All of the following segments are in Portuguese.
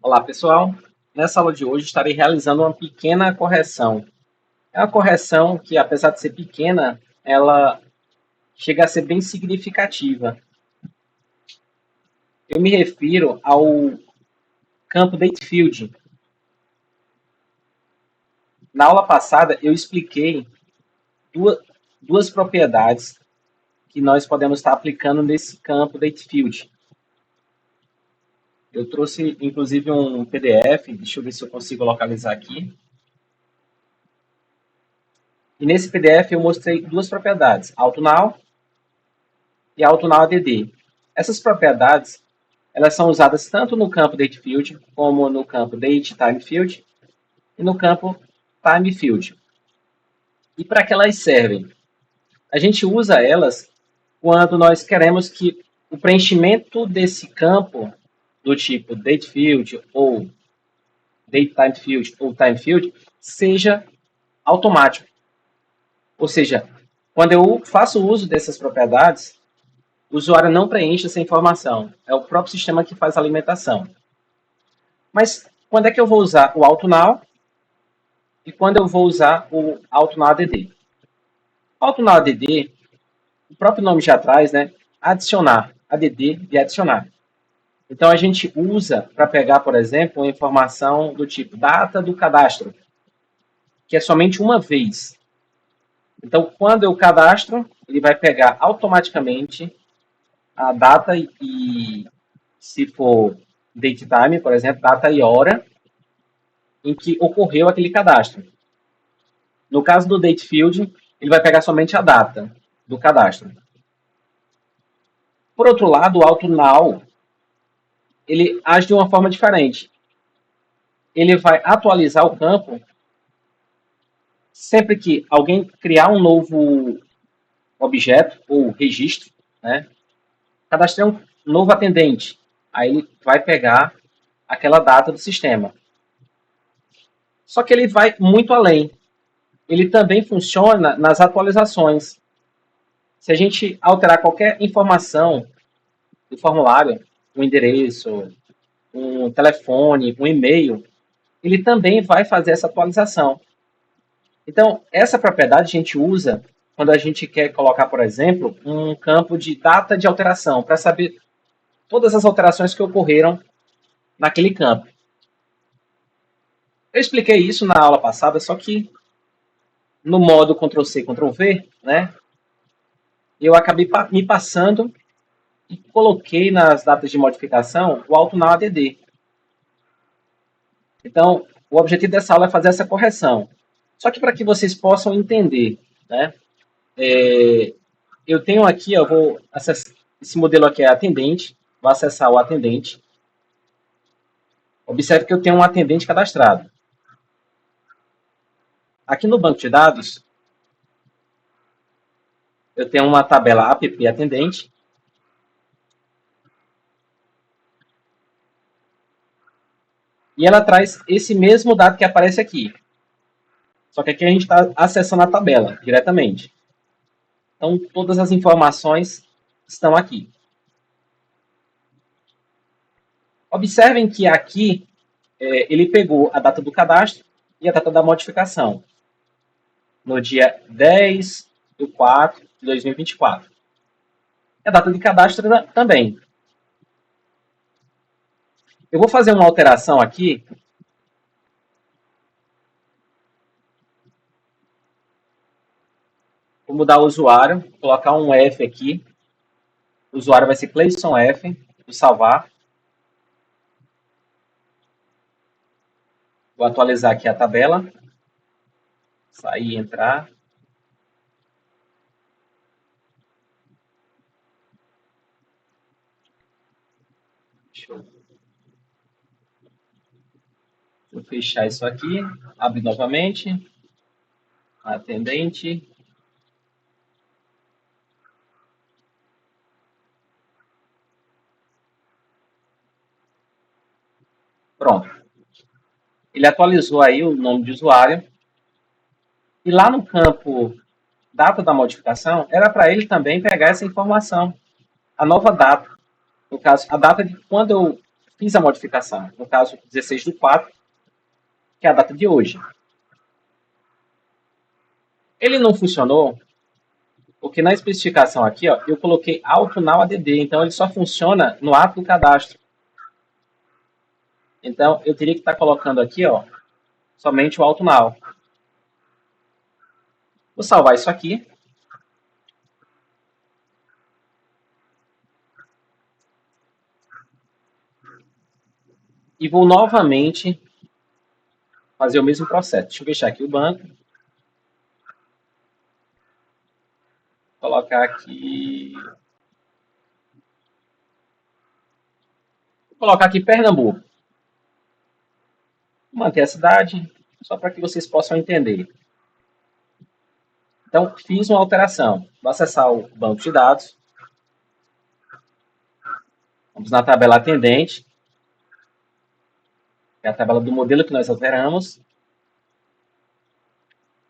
Olá, pessoal. Nessa aula de hoje estarei realizando uma pequena correção. É uma correção que, apesar de ser pequena, ela chega a ser bem significativa. Eu me refiro ao campo Date-Field. Na aula passada, eu expliquei duas, duas propriedades que nós podemos estar aplicando nesse campo Date-Field. Eu trouxe, inclusive, um PDF, deixa eu ver se eu consigo localizar aqui. E nesse PDF eu mostrei duas propriedades, AutoNow e AutoNow ADD. Essas propriedades, elas são usadas tanto no campo DateField, como no campo DateTimeField e no campo TimeField. E para que elas servem? A gente usa elas quando nós queremos que o preenchimento desse campo, do tipo DateField ou DateTimeField ou TimeField, seja automático. Ou seja, quando eu faço uso dessas propriedades, o usuário não preenche essa informação. É o próprio sistema que faz a alimentação. Mas quando é que eu vou usar o AutoNow e quando eu vou usar o AutoNow ADD? O AutoNow ADD, o próprio nome já traz, né? Adicionar. ADD de adicionar. Então a gente usa para pegar, por exemplo, uma informação do tipo data do cadastro, que é somente uma vez. Então, quando eu cadastro, ele vai pegar automaticamente a data e, se for date time, por exemplo, data e hora em que ocorreu aquele cadastro. No caso do date field, ele vai pegar somente a data do cadastro. Por outro lado, o AutoNow, ele age de uma forma diferente. Ele vai atualizar o campo sempre que alguém criar um novo objeto ou registro, né? Cadastrei um novo atendente. Aí ele vai pegar aquela data do sistema. Só que ele vai muito além. Ele também funciona nas atualizações. Se a gente alterar qualquer informação do formulário, um endereço, um telefone, um e-mail, ele também vai fazer essa atualização. Então, essa propriedade a gente usa quando a gente quer colocar, por exemplo, um campo de data de alteração, para saber todas as alterações que ocorreram naquele campo. Eu expliquei isso na aula passada, só que no modo Ctrl+C, Ctrl+V, né, eu acabei me passando e coloquei nas datas de modificação o AutoNow ADD. Então, o objetivo dessa aula é fazer essa correção. Só que para que vocês possam entender, né, eu tenho aqui, eu vou acessar, esse modelo aqui é atendente, vou acessar o atendente. Observe que eu tenho um atendente cadastrado. Aqui no banco de dados, eu tenho uma tabela app atendente. E ela traz esse mesmo dado que aparece aqui. Só que aqui a gente está acessando a tabela diretamente. Então, todas as informações estão aqui. Observem que aqui ele pegou a data do cadastro e a data da modificação. No dia 10/4/2024. A data de cadastro também. Eu vou fazer uma alteração aqui. Vou mudar o usuário, vou colocar um F aqui. O usuário vai ser Cleison F. Vou salvar. Vou atualizar aqui a tabela. Sair e entrar. Deixa eu fechar isso aqui. Abrir novamente. Atendente. Pronto. Ele atualizou aí o nome de usuário. E lá no campo data da modificação, era para ele também pegar essa informação. A nova data. No caso, a data de quando eu fiz a modificação. No caso, 16/4, que é a data de hoje. Ele não funcionou porque na especificação aqui, ó, eu coloquei AutoNow ADD, então ele só funciona no ato do cadastro. Então, eu teria que estar colocando aqui, ó, somente o AutoNow. Vou salvar isso aqui. E vou novamente fazer o mesmo processo. Deixa eu fechar aqui o banco. Vou colocar aqui... Vou colocar aqui Pernambuco. Vou manter a cidade, só para que vocês possam entender. Então, fiz uma alteração. Vou acessar o banco de dados. Vamos na tabela atendente, que é a tabela do modelo que nós alteramos.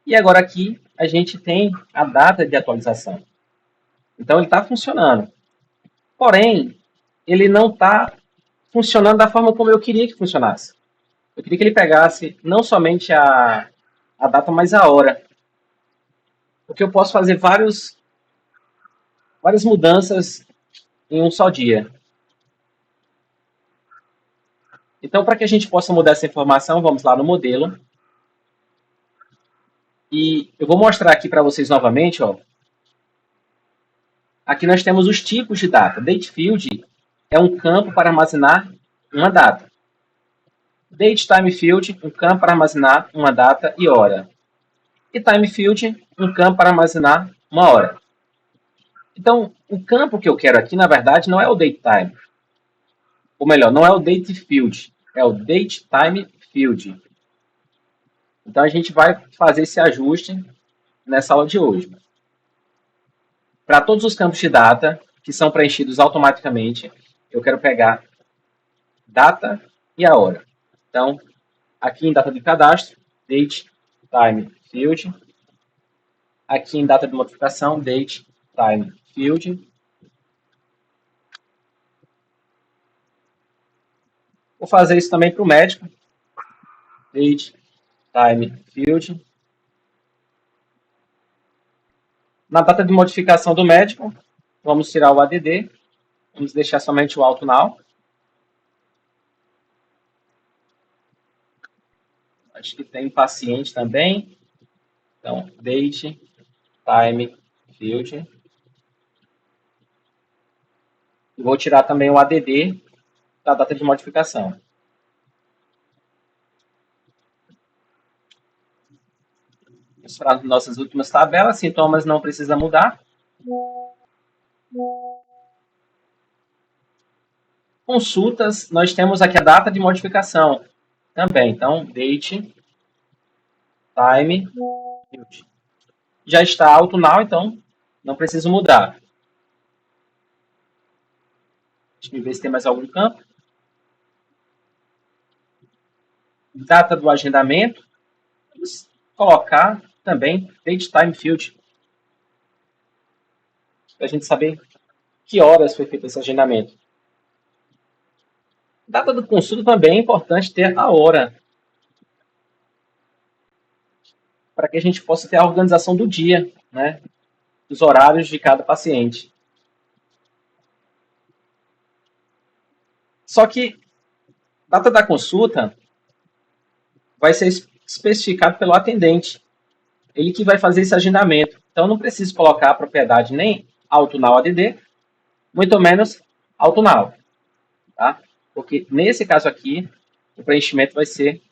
E agora aqui a gente tem a data de atualização. Então, ele está funcionando. Porém, ele não está funcionando da forma como eu queria que funcionasse. Eu queria que ele pegasse não somente a data, mas a hora. Porque eu posso fazer várias mudanças em um só dia. Então, para que a gente possa mudar essa informação, vamos lá no modelo. E eu vou mostrar aqui para vocês novamente. Ó. Aqui nós temos os tipos de data. Date field é um campo para armazenar uma data. Date time field, um campo para armazenar uma data e hora. E time field, um campo para armazenar uma hora. Então, o campo que eu quero aqui, na verdade, não é o date time. Ou melhor, não é o date field, é o date time field. Então, a gente vai fazer esse ajuste nessa aula de hoje. Para todos os campos de data que são preenchidos automaticamente, eu quero pegar data e a hora. Então, aqui em data de cadastro, date time field. Aqui em data de modificação, date time field. Vou fazer isso também para o médico. Date time field. Na data de modificação do médico, vamos tirar o ADD. Vamos deixar somente o AutoNow. Acho que tem paciente também. Então, date time field. E vou tirar também o ADD da data de modificação. Vamos para as nossas últimas tabelas. Sintomas não precisa mudar. Consultas, nós temos aqui a data de modificação também. Então, date, time, field. Já está AutoNow, então não preciso mudar. Deixa eu ver se tem mais algum campo. Data do agendamento. Vamos colocar também date, time, field. Para a gente saber que horas foi feito esse agendamento. Data do consulta também é importante ter a hora. Para que a gente possa ter a organização do dia, né? Dos horários de cada paciente. Só que data da consulta vai ser especificado pelo atendente. Ele que vai fazer esse agendamento. Então, não preciso colocar a propriedade nem AutoNow ADD, muito menos AutoNow. Tá? Porque, nesse caso aqui, o preenchimento vai ser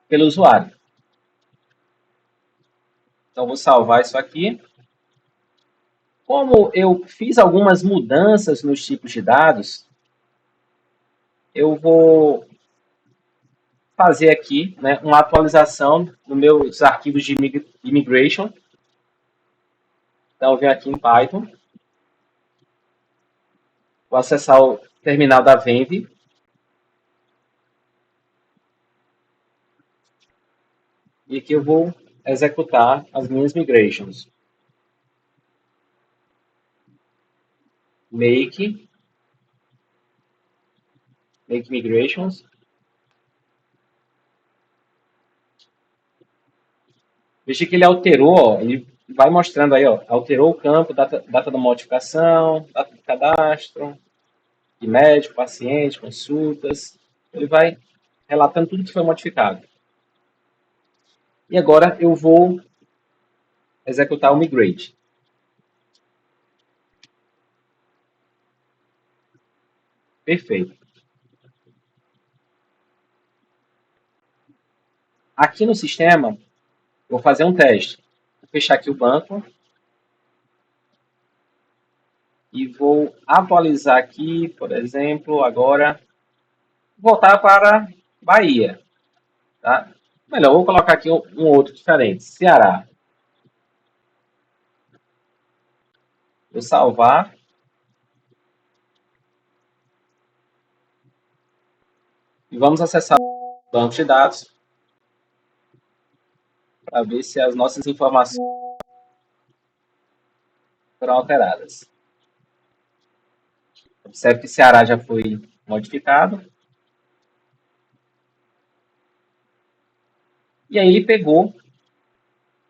pelo usuário. Então, vou salvar isso aqui. Como eu fiz algumas mudanças nos tipos de dados, eu vou fazer aqui, né, uma atualização nos meus arquivos de immigration. Então, eu venho aqui em Python. Vou acessar o terminal da Venv. E aqui eu vou executar as minhas migrations. Make Make Migrations. Veja que ele alterou, ó, ele vai mostrando aí, ó, alterou o campo, data da modificação, data do cadastro, de médico, paciente, consultas. Ele vai relatando tudo que foi modificado. E agora eu vou executar o migrate. Perfeito. Aqui no sistema, vou fazer um teste. Vou fechar aqui o banco e vou atualizar aqui, por exemplo, agora voltar para Bahia, tá? Melhor, vou colocar aqui um outro diferente, Ceará. Vou salvar e vamos acessar o banco de dados para ver se as nossas informações foram alteradas. Observe que Ceará já foi modificado. E aí ele pegou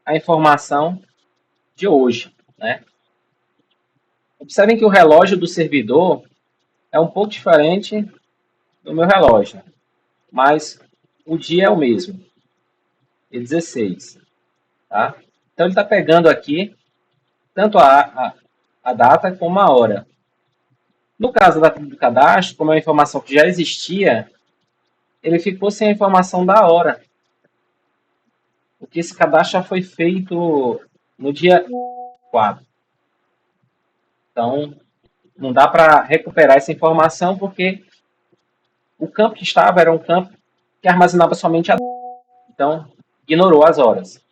a informação de hoje, né? Observem que o relógio do servidor é um pouco diferente do meu relógio, mas o dia é o mesmo, é 16, tá? Então ele está pegando aqui tanto a data como a hora. No caso da data do cadastro, como é uma informação que já existia, ele ficou sem a informação da hora, porque esse cadastro já foi feito no dia 4. Então, não dá para recuperar essa informação porque o campo que estava era um campo que armazenava somente a data. Então, ignorou as horas.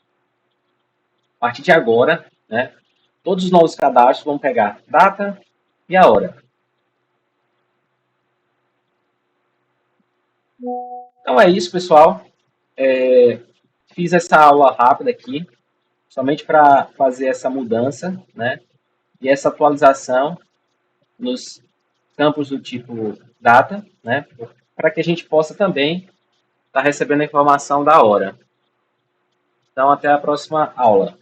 A partir de agora, né, todos os novos cadastros vão pegar data e a hora. Então é isso, pessoal. Fiz essa aula rápida aqui, somente para fazer essa mudança, né, e essa atualização nos campos do tipo data, né, para que a gente possa também estar recebendo a informação da hora. Então, até a próxima aula.